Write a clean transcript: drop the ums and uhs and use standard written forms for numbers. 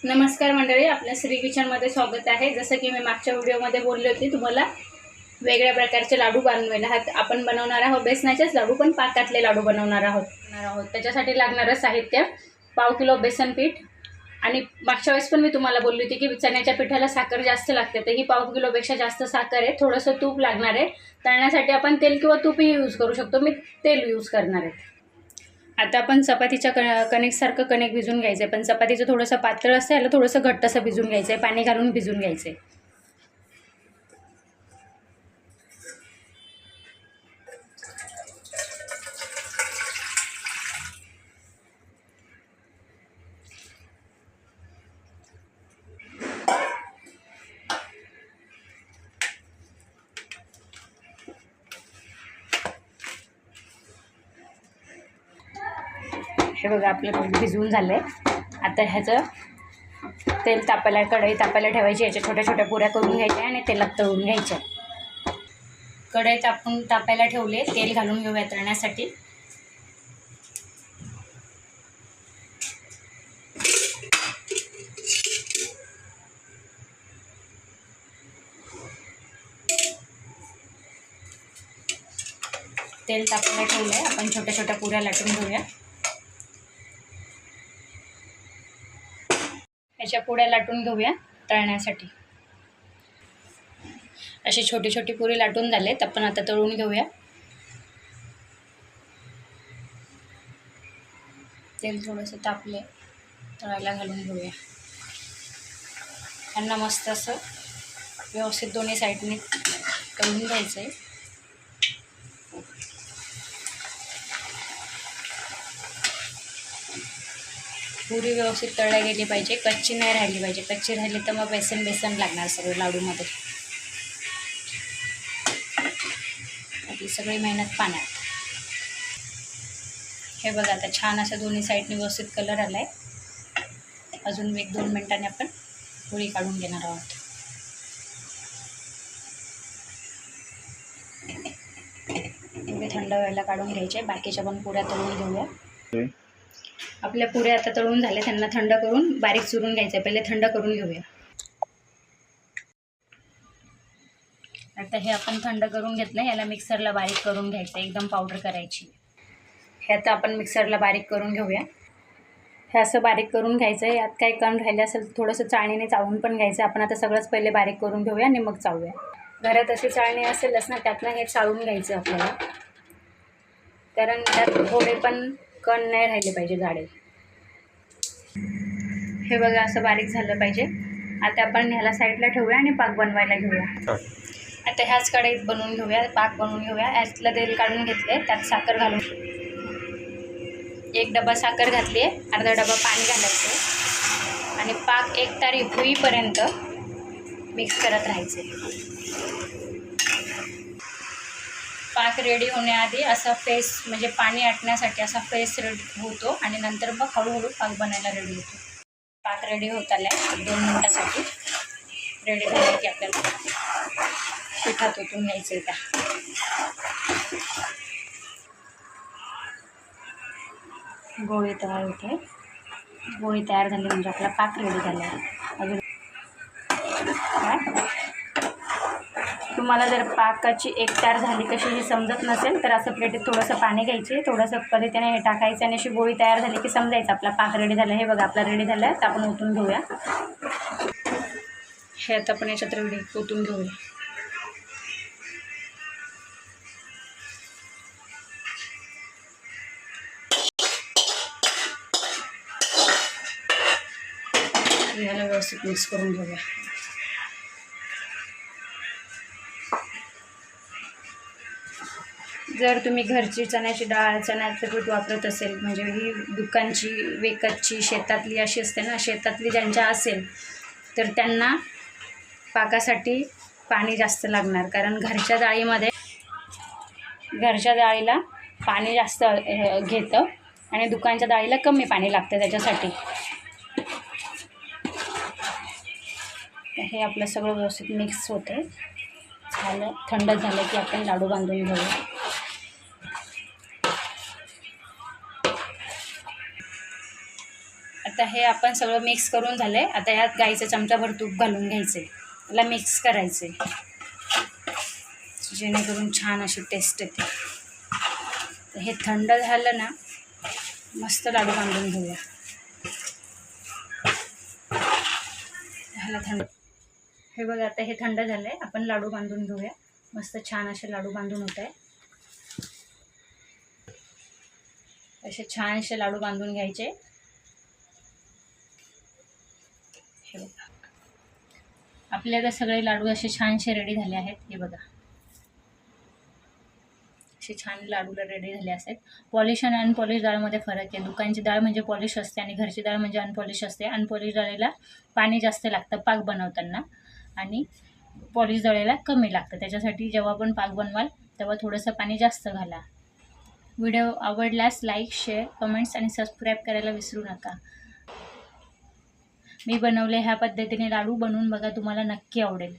नमस्कार मंडळी, आपल्या श्री किचनमध्ये स्वागत आहे। जसं की मी मागच्या व्हिडिओमध्ये बोलले होते तुम्हाला वेगळ्या प्रकारचे लाडू बनवायला आपण बनवणार आहोत। बेसनाचेच लाडू पण पाकातले लाडू बनवणार आहोत। त्याच्यासाठी लागणारं साहित्य पाव किलो बेसन पीठ आणि मागच्या वेळेस पण मी तुम्हाला बोलली होती की चण्याच्या पिठाला साखर जास्त लागते, तर ही पाव किलोपेक्षा जास्त साखर आहे। थोडंसं तूप लागणार आहे। तळण्यासाठी आपण तेल किंवा तूपही यूज करू शकतो, मी तेल यूज करणार आहे। आता आपण चपातीच्या कणिकसारखं कणिक भिजून घ्यायचं आहे, पण चपातीचं थोडंसं पातळ असतं, याला थोडंसं घट्टसं भिजून घ्यायचं आहे, पाणी घालून भिजून घ्यायचं आहे। हे बघा आपलं पीठ भिजवून झालं आहे। आता ह्याचं तेल तापायला, कढई तापायला ठेवायची, याच्या छोट्या छोट्या पुऱ्या करून घ्यायच्या आणि तेलात तळून घ्यायच्या। कढई तापायला ठेवले, तेल घालून घेऊया तळण्यासाठी। तेल तापायला ठेवलं आहे, आपण छोट्या छोट्या पुऱ्या लाटून घेऊया। याच्या पुऱ्या लाटून घेऊया तळण्यासाठी। अशी छोटी छोटी पुरी लाटून झालेत, आपण आता तळून घेऊया। तेल थोडंसं तापले, तळायला घालून घेऊया। त्यांना मस्त असं व्यवस्थित दोन्ही साईडने तळून घ्यायचं आहे। पुरी व्यवस्थित तळल्या गेली पाहिजे, कच्ची नाही राहिली पाहिजे। कच्ची राहिली तर मग बेसन लागणार सगळं लाडूमध्ये, आपली सगळी मेहनत पाण्यात। हे बघा आता छान असं दोन्ही साईडने व्यवस्थित कलर आला आहे। अजून 1-2 मिनिटांनी आपण पुरी काढून घेणार आहोत। पुरी थंड व्हायला काढून घ्यायचे, बाकीच्या पण पुऱ्या तळून घेऊया। आपल्या पुऱ्या आता तळून झाल्या, त्यांना थंड करून बारीक चुरून घ्यायचं। पहिले थंड करून घेऊया। आता हे आपण थंड करून घेतलं, याला मिक्सरला बारीक करून घ्यायचं, एकदम पावडर करायची। हे आता आपण मिक्सरला बारीक करून घेऊया। हे असं बारीक करून घ्यायचं आहे। यात काही कण राहिले असेल थोडंसं चाळणीने चाळून पण घ्यायचं। आपण आता सगळंच पहिले बारीक करून घेऊया आणि मग चाळूया। घरात अशी चाळणी असेलच ना, त्यातनं हे चाळून घ्यायचं आपल्याला, कारण त्यात थोडे पण कण नाही राहिले पाहिजे जाडे। हे बघा असं बारीक झालं पाहिजे। आता आपण ह्याला साईडला ठेवूया आणि पाक बनवायला घेऊया। आता ह्याच कढईत बनवून घेऊया, पाक बनवून घेऊया। यातलं तेल काढून घेतले, त्यात साखर घालून 1 डबा साखर घातली आहे, अर्धा डबा पाणी घालायचं आणि पाक एकतारी होईपर्यंत मिक्स करत राहायचे। पाक रेडी होण्याआधी असा फेस, म्हणजे पाणी आटण्यासाठी असा फेस रेडी होतो आणि नंतर मग हळूहळू पाक बनायला रेडी होतो। पाक रेडी होत आला आहे, 2 मिनिटासाठी रेडी झालं की आपल्याला पिठात ओतून घ्यायचं आहे। त्या गोळी तयार होते, गोळी तयार झाली म्हणजे आपला पाक रेडी झाला आहे। अजून तुम्हाला जर पाकाची एकतार झाली कशी समजत नसेल तर असं प्लेटीत थोडंसं पाणी घ्यायचे, थोडंसं पद्धतीने हे टाकायचं आणि अशी गोळी तयार झाली की समजायचं आपला पाक रेडी झाला। हे बघा आपला रेडी झाला आहे, तर आपण ओतून घेऊया। हे आता आपण याच्यात रेडी ओतून घेऊया। याला व्यवस्थित मिक्स करून घेऊया। जर तुम्ही घरची चण्याची डाळ, चण्याचं पीठ वापरत असेल, म्हणजे ही दुकानची, विकतची, शेतातली अशी असते ना, शेतातली ज्यांच्या असेल तर त्यांना पाकासाठी पाणी जास्त लागणार, कारण घरच्या डाळीला पाणी जास्त घेतं आणि दुकानच्या डाळीला कमी पाणी लागतं त्याच्यासाठी। हे आपलं सगळं व्यवस्थित मिक्स होते। झालं, थंड झालं की आपण लाडू बांधून घेऊया। आता हे आपण सगळं मिक्स करून झालं आहे. आता यात गाईचं चमचाभर तूप घालून घ्यायचं आहे. त्याला मिक्स करायचं आहे जेणेकरून छान अशी टेस्ट येते. तर हे थंड झालं ना, मस्त लाडू बांधून घेऊया. ह्याला थंड, हे बघा आता हे थंड झालं आहे. आपण लाडू बांधून घेऊया. मस्त छान असे लाडू बांधून होत आहे. असे छानसे लाडू बांधून घ्यायचे. हे बघा आपले आता सगळे लाडू असे छानसे रेडी झाले आहेत. हे बघा असे छान लाडू रेडी झाले असतात. पॉलिश आणि अनपॉलिश डाळमध्ये फरक आहे. दुकानची डाळ म्हणजे पॉलिश असते आणि घरची डाळ म्हणजे अनपॉलिश असते. अनपॉलिश डाळीला पाणी जास्त लागतं पाक बनवताना आणि पॉलिश डाळीला कमी लागतं. त्याच्यासाठी जेव्हा आपण पाक बनवाल तेव्हा थोडंसं पाणी जास्त घाला. व्हिडिओ आवडल्यास लाईक, शेअर, कमेंट्स आणि सबस्क्राईब करायला विसरू नका. मी बनवले ह्या पद्धतीने लाडू बनवून बघा, तुम्हाला नक्की आवडेल.